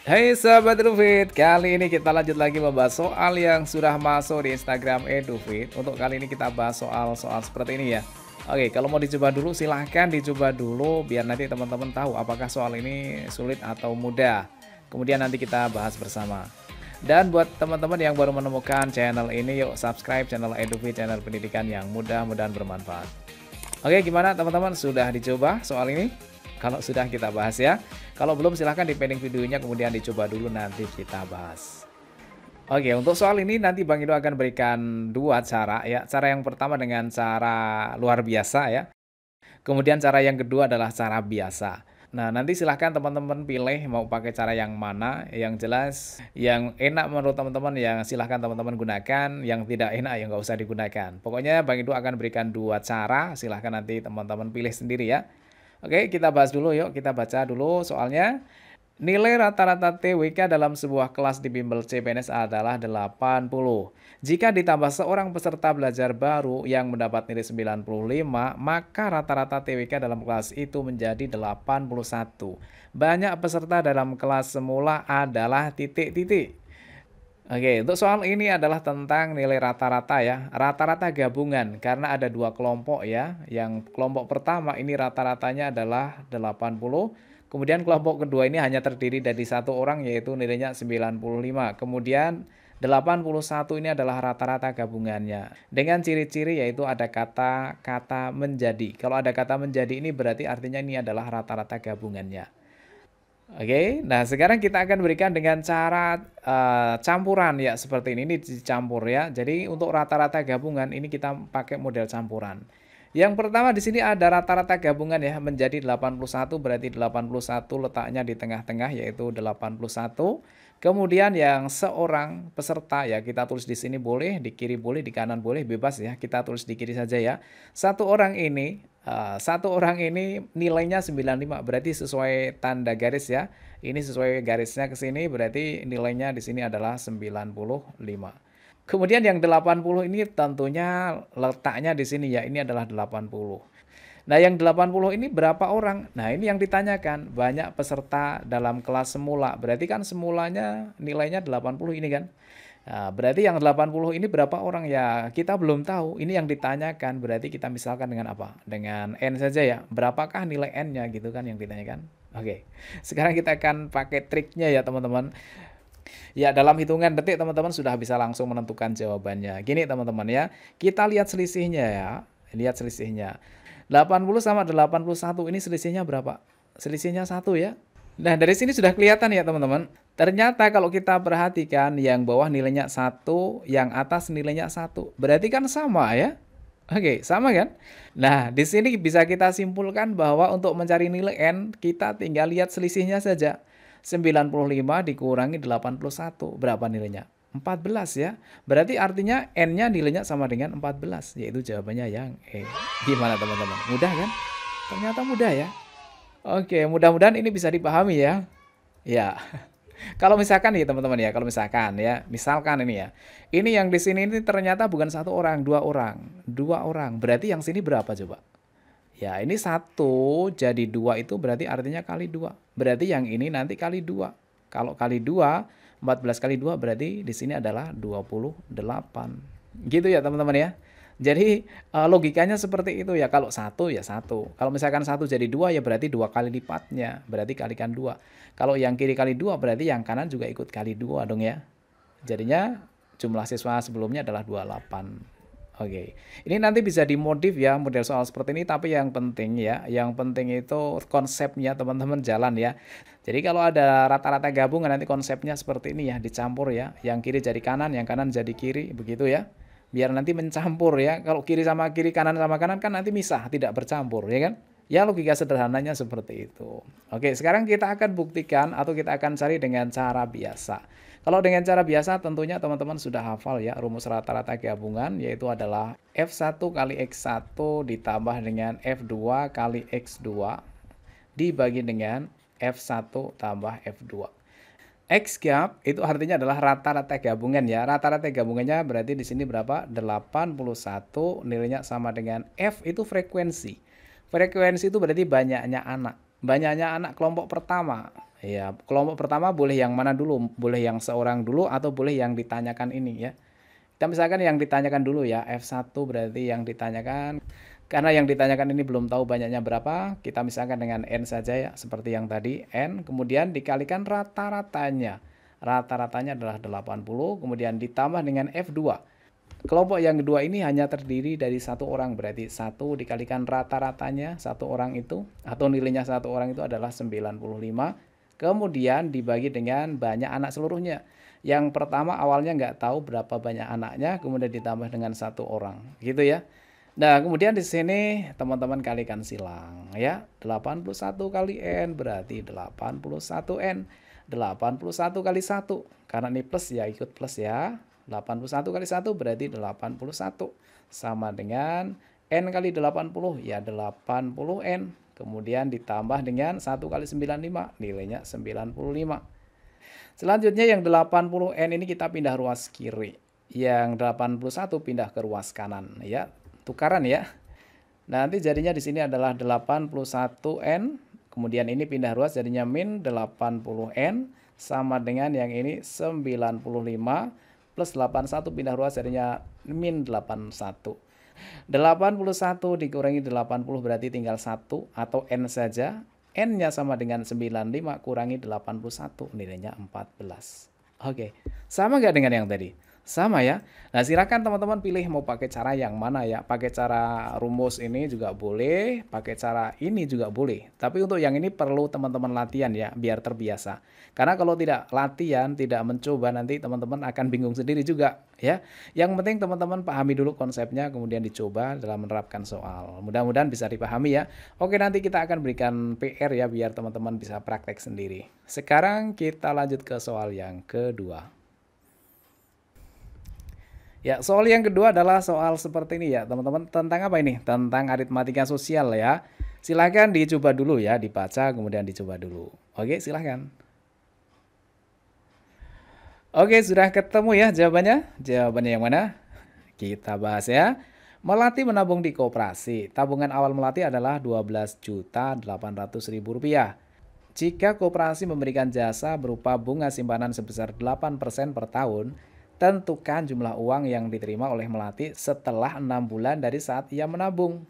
Hai sahabat Edufit, kali ini kita lanjut lagi membahas soal yang sudah masuk di Instagram Edufit. Untuk kali ini kita bahas soal-soal seperti ini ya. Oke, kalau mau dicoba dulu silahkan dicoba dulu biar nanti teman-teman tahu apakah soal ini sulit atau mudah. Kemudian nanti kita bahas bersama. Dan buat teman-teman yang baru menemukan channel ini, yuk subscribe channel Edufit, channel pendidikan yang mudah-mudahan bermanfaat. Oke, gimana teman-teman? Sudah dicoba soal ini? Kalau sudah kita bahas ya. Kalau belum silahkan dipending videonya kemudian dicoba dulu nanti kita bahas. Oke, untuk soal ini nanti Bang Ido akan berikan dua cara ya. Cara yang pertama dengan cara luar biasa ya. Kemudian cara yang kedua adalah cara biasa. Nah, nanti silahkan teman-teman pilih mau pakai cara yang mana. Yang jelas, yang enak menurut teman-teman yang silahkan teman-teman gunakan. Yang tidak enak ya nggak usah digunakan. Pokoknya Bang Ido akan berikan dua cara. Silahkan nanti teman-teman pilih sendiri ya. Oke, kita bahas dulu yuk. Kita baca dulu soalnya. Nilai rata-rata TWK dalam sebuah kelas di bimbel CPNS adalah 80. Jika ditambah seorang peserta belajar baru yang mendapat nilai 95, maka rata-rata TWK dalam kelas itu menjadi 81. Banyak peserta dalam kelas semula adalah titik-titik. Oke, untuk soal ini adalah tentang nilai rata-rata ya, rata-rata gabungan karena ada dua kelompok ya. Yang kelompok pertama ini rata-ratanya adalah 80, kemudian kelompok kedua ini hanya terdiri dari satu orang yaitu nilainya 95. Kemudian 81 ini adalah rata-rata gabungannya. Dengan ciri-ciri yaitu ada kata-kata menjadi. Kalau ada kata menjadi ini berarti artinya ini adalah rata-rata gabungannya. Oke, nah sekarang kita akan berikan dengan cara campuran ya seperti ini dicampur ya. Jadi untuk rata-rata gabungan ini kita pakai model campuran. Yang pertama di sini ada rata-rata gabungan ya menjadi 81 berarti 81 letaknya di tengah-tengah yaitu 81. Kemudian yang seorang peserta ya kita tulis di sini boleh, di kiri boleh, di kanan boleh, bebas ya. Kita tulis di kiri saja ya. Satu orang ini nilainya 95 berarti sesuai tanda garis ya. Ini sesuai garisnya ke sini berarti nilainya di sini adalah 95. Kemudian yang 80 ini tentunya letaknya di sini ya, ini adalah 80. Nah, yang 80 ini berapa orang? Nah, ini yang ditanyakan. Banyak peserta dalam kelas semula. Berarti kan semulanya nilainya 80 ini kan. Nah, berarti yang 80 ini berapa orang ya? Kita belum tahu. Ini yang ditanyakan. Berarti kita misalkan dengan apa? Dengan N saja ya. Berapakah nilai N-nya gitu kan yang ditanyakan? Oke. Sekarang kita akan pakai triknya ya, teman-teman. Ya, dalam hitungan detik teman-teman sudah bisa langsung menentukan jawabannya. Gini teman-teman ya, kita lihat selisihnya ya. Lihat selisihnya. 80 sama 81 ini selisihnya berapa? Selisihnya 1 ya. Nah, dari sini sudah kelihatan ya teman-teman. Ternyata kalau kita perhatikan yang bawah nilainya 1, yang atas nilainya 1. Berarti kan sama ya. Oke, sama kan? Nah, di sini bisa kita simpulkan bahwa untuk mencari nilai N, kita tinggal lihat selisihnya saja. 95 dikurangi 81, berapa nilainya? 14 ya. Berarti artinya N-nya nilainya sama dengan 14, yaitu jawabannya yang E. Gimana teman-teman? Mudah kan? Ternyata mudah ya. Oke, mudah-mudahan ini bisa dipahami ya. Ya. Kalau misalkan ya teman-teman ya, kalau misalkan ini ya. Ini yang di sini ini ternyata bukan satu orang, dua orang. Dua orang. Berarti yang sini berapa coba? Ya, ini 1 jadi 2 itu berarti artinya kali 2. Berarti yang ini nanti kali 2. Kalau kali 2, 14 kali 2 berarti di sini adalah 28. Gitu ya teman-teman ya. Jadi logikanya seperti itu ya. Kalau 1 ya 1. Kalau misalkan 1 jadi 2 ya berarti 2 kali lipatnya. Berarti kalikan 2. Kalau yang kiri kali 2 berarti yang kanan juga ikut kali 2 dong ya. Jadinya jumlah siswa sebelumnya adalah 28. Oke, ini nanti bisa dimodif ya model soal seperti ini, tapi yang penting ya, yang penting itu konsepnya teman-teman jalan ya. Jadi kalau ada rata-rata gabungan nanti konsepnya seperti ini ya, dicampur ya. Yang kiri jadi kanan, yang kanan jadi kiri, begitu ya. Biar nanti mencampur ya. Kalau kiri sama kiri, kanan sama kanan kan nanti misah, tidak bercampur ya kan. Ya logika sederhananya seperti itu. Oke, sekarang kita akan buktikan atau kita akan cari dengan cara biasa. Kalau dengan cara biasa tentunya teman-teman sudah hafal ya rumus rata-rata gabungan yaitu adalah F1 kali X1 ditambah dengan F2 kali X2 dibagi dengan F1 tambah F2. X gap itu artinya adalah rata-rata gabungan ya. Rata-rata gabungannya berarti di sini berapa? 81 nilainya sama dengan F itu frekuensi. Frekuensi itu berarti banyaknya anak. Banyaknya anak kelompok pertama Ya, kelompok pertama boleh yang mana dulu? Boleh yang seorang dulu atau boleh yang ditanyakan ini ya. Kita misalkan yang ditanyakan dulu ya, F1 berarti yang ditanyakan. Karena yang ditanyakan ini belum tahu banyaknya berapa, kita misalkan dengan N saja ya, seperti yang tadi, N, kemudian dikalikan rata-ratanya. Rata-ratanya adalah 80, kemudian ditambah dengan F2. Kelompok yang kedua ini hanya terdiri dari satu orang, berarti 1 dikalikan rata-ratanya satu orang itu, atau nilainya satu orang itu adalah 95, kemudian dibagi dengan banyak anak seluruhnya. Yang pertama awalnya nggak tahu berapa banyak anaknya, kemudian ditambah dengan satu orang, gitu ya. Nah, kemudian di sini teman-teman kalikan silang ya. 81 kali N berarti 81N. 81 kali 1. Karena ini plus ya, ikut plus ya. 81 kali 1 berarti 81. Sama dengan N kali 80 ya 80N. Kemudian ditambah dengan 1 kali 95, nilainya 95. Selanjutnya yang 80N ini kita pindah ruas kiri. Yang 81 pindah ke ruas kanan ya. Tukaran ya. Nanti jadinya di sini adalah 81N, kemudian ini pindah ruas jadinya min 80N sama dengan yang ini 95 plus 81 pindah ruas jadinya min 81. 81 dikurangi 80 berarti tinggal 1 atau N saja. N-nya sama dengan 95 kurangi 81, nilainya 14. Oke, sama nggak dengan yang tadi? Sama ya. Nah, silakan teman-teman pilih mau pakai cara yang mana ya. Pakai cara rumus ini juga boleh, pakai cara ini juga boleh. Tapi untuk yang ini perlu teman-teman latihan ya, biar terbiasa. Karena kalau tidak latihan, tidak mencoba, nanti teman-teman akan bingung sendiri juga ya. Yang penting teman-teman pahami dulu konsepnya, kemudian dicoba dalam menerapkan soal. Mudah-mudahan bisa dipahami ya. Oke, nanti kita akan berikan PR ya, biar teman-teman bisa praktek sendiri. Sekarang kita lanjut ke soal yang kedua. Ya, soal yang kedua adalah soal seperti ini ya, teman-teman. Tentang apa ini? Tentang aritmatika sosial ya. Silahkan dicoba dulu ya, dibaca kemudian dicoba dulu. Oke, silahkan. Oke, sudah ketemu ya jawabannya? Jawabannya yang mana? Kita bahas ya. Melati menabung di koperasi. Tabungan awal Melati adalah Rp12.800.000. Jika koperasi memberikan jasa berupa bunga simpanan sebesar 8% per tahun, tentukan jumlah uang yang diterima oleh Melati setelah 6 bulan dari saat ia menabung.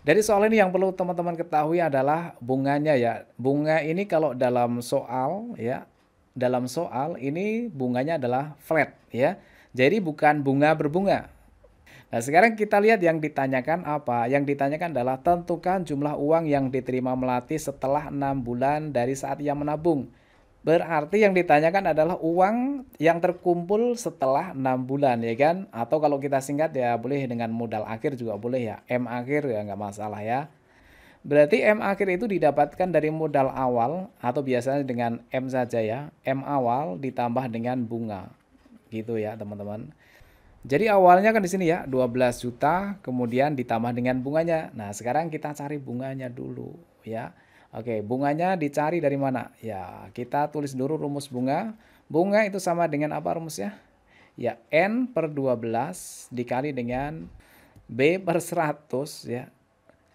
Dari soal ini yang perlu teman-teman ketahui adalah bunganya ya. Bunga ini kalau dalam soal ya, dalam soal ini bunganya adalah flat ya. Jadi bukan bunga berbunga. Nah, sekarang kita lihat yang ditanyakan apa? Yang ditanyakan adalah tentukan jumlah uang yang diterima Melati setelah 6 bulan dari saat ia menabung. Berarti yang ditanyakan adalah uang yang terkumpul setelah 6 bulan ya kan? Atau kalau kita singkat ya boleh dengan modal akhir juga boleh ya. M akhir ya nggak masalah ya. Berarti M akhir itu didapatkan dari modal awal atau biasanya dengan M saja ya. M awal ditambah dengan bunga. Gitu ya teman-teman. Jadi awalnya kan di sini ya 12 juta kemudian ditambah dengan bunganya. Nah, sekarang kita cari bunganya dulu ya. Oke, bunganya dicari dari mana? Ya, kita tulis dulu rumus bunga. Bunga itu sama dengan apa rumusnya? Ya, N per 12 dikali dengan B per 100 ya.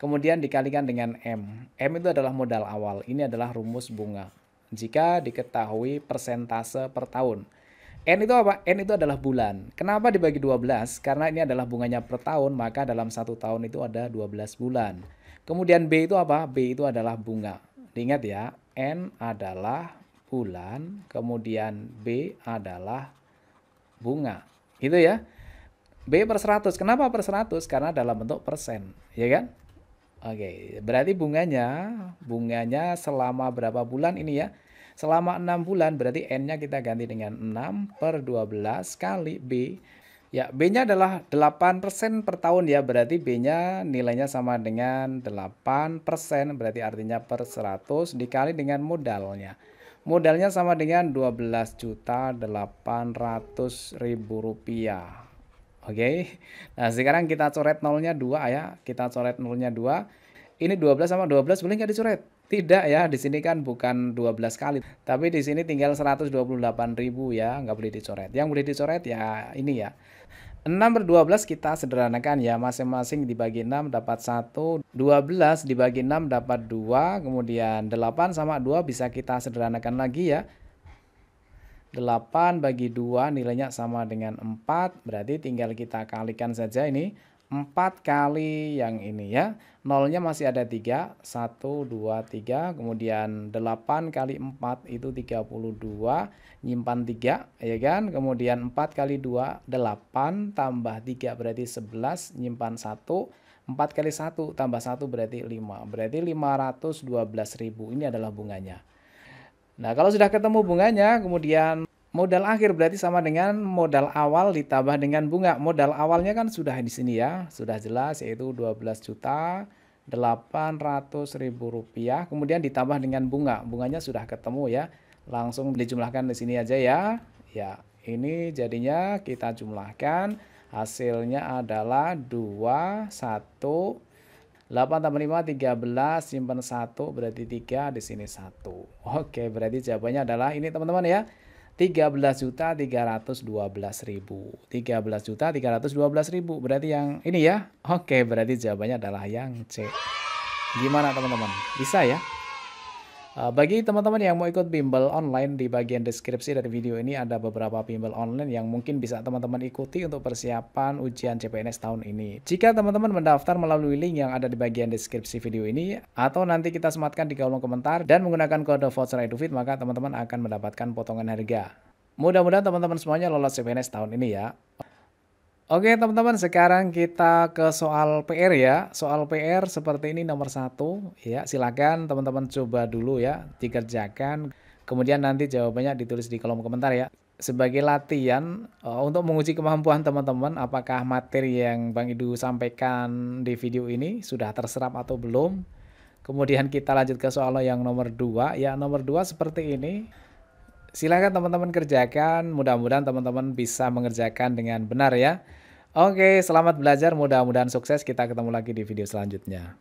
Kemudian dikalikan dengan M. M itu adalah modal awal. Ini adalah rumus bunga. Jika diketahui persentase per tahun. N itu apa? N itu adalah bulan. Kenapa dibagi 12? Karena ini adalah bunganya per tahun, maka dalam 1 tahun itu ada 12 bulan. Kemudian B itu apa? B itu adalah bunga. Diingat ya, N adalah bulan, kemudian B adalah bunga. Gitu ya. B per 100. Kenapa per 100? Karena dalam bentuk persen. Ya kan? Oke, berarti bunganya selama berapa bulan ini ya? Selama 6 bulan berarti N-nya kita ganti dengan 6 per 12 kali B. Ya, B-nya adalah 8% per tahun ya, berarti B-nya nilainya sama dengan 8%, berarti artinya per 100 dikali dengan modalnya. Modalnya sama dengan Rp12.800.000. Oke, nah sekarang kita coret nolnya 2 ya, kita coret nolnya 2. Ini 12 sama 12 boleh nggak dicoret? Tidak ya, di sini kan bukan 12 kali, tapi di sini tinggal 128.000 ya, nggak boleh dicoret. Yang boleh dicoret ya ini ya. 6 per 12 kita sederhanakan ya, masing-masing dibagi 6 dapat 1, 12 dibagi 6 dapat 2, kemudian 8 sama 2 bisa kita sederhanakan lagi ya. 8 bagi 2 nilainya sama dengan 4, berarti tinggal kita kalikan saja ini. 4 kali yang ini ya, nolnya masih ada 3, 1, 2, 3, kemudian 8 kali 4 itu 32, nyimpan 3 ya kan, kemudian 4 kali 2, 8, tambah 3 berarti 11, nyimpan 1, 4 kali 1 tambah 1 berarti 5, berarti 512.000, ini adalah bunganya. Nah, kalau sudah ketemu bunganya, kemudian modal akhir berarti sama dengan modal awal ditambah dengan bunga. Modal awalnya kan sudah di sini ya, sudah jelas yaitu 12.800.000 rupiah. Kemudian ditambah dengan bunga. Bunganya sudah ketemu ya. Langsung dijumlahkan di sini aja ya. Ya, ini jadinya kita jumlahkan. Hasilnya adalah 2, 1, 8 tambah 5, 13, simpan 1, berarti 3, di sini 1. Oke, berarti jawabannya adalah ini teman-teman ya. 13.312.000. 13.312.000 berarti yang ini ya. Oke, berarti jawabannya adalah yang C. Gimana teman-teman? Bisa ya? Bagi teman-teman yang mau ikut bimbel online, di bagian deskripsi dari video ini ada beberapa bimbel online yang mungkin bisa teman-teman ikuti untuk persiapan ujian CPNS tahun ini. Jika teman-teman mendaftar melalui link yang ada di bagian deskripsi video ini, atau nanti kita sematkan di kolom komentar dan menggunakan kode voucher EduFit, maka teman-teman akan mendapatkan potongan harga. Mudah-mudahan teman-teman semuanya lolos CPNS tahun ini ya. Oke teman-teman, sekarang kita ke soal PR ya. Soal PR seperti ini nomor 1 ya. Silakan teman-teman coba dulu ya, dikerjakan. Kemudian nanti jawabannya ditulis di kolom komentar ya. Sebagai latihan untuk menguji kemampuan teman-teman, apakah materi yang Bang Idu sampaikan di video ini sudah terserap atau belum. Kemudian kita lanjut ke soal yang nomor 2 ya. Nomor 2 seperti ini. Silakan teman-teman kerjakan, mudah-mudahan teman-teman bisa mengerjakan dengan benar ya. Oke, selamat belajar, mudah-mudahan sukses. Kita ketemu lagi di video selanjutnya.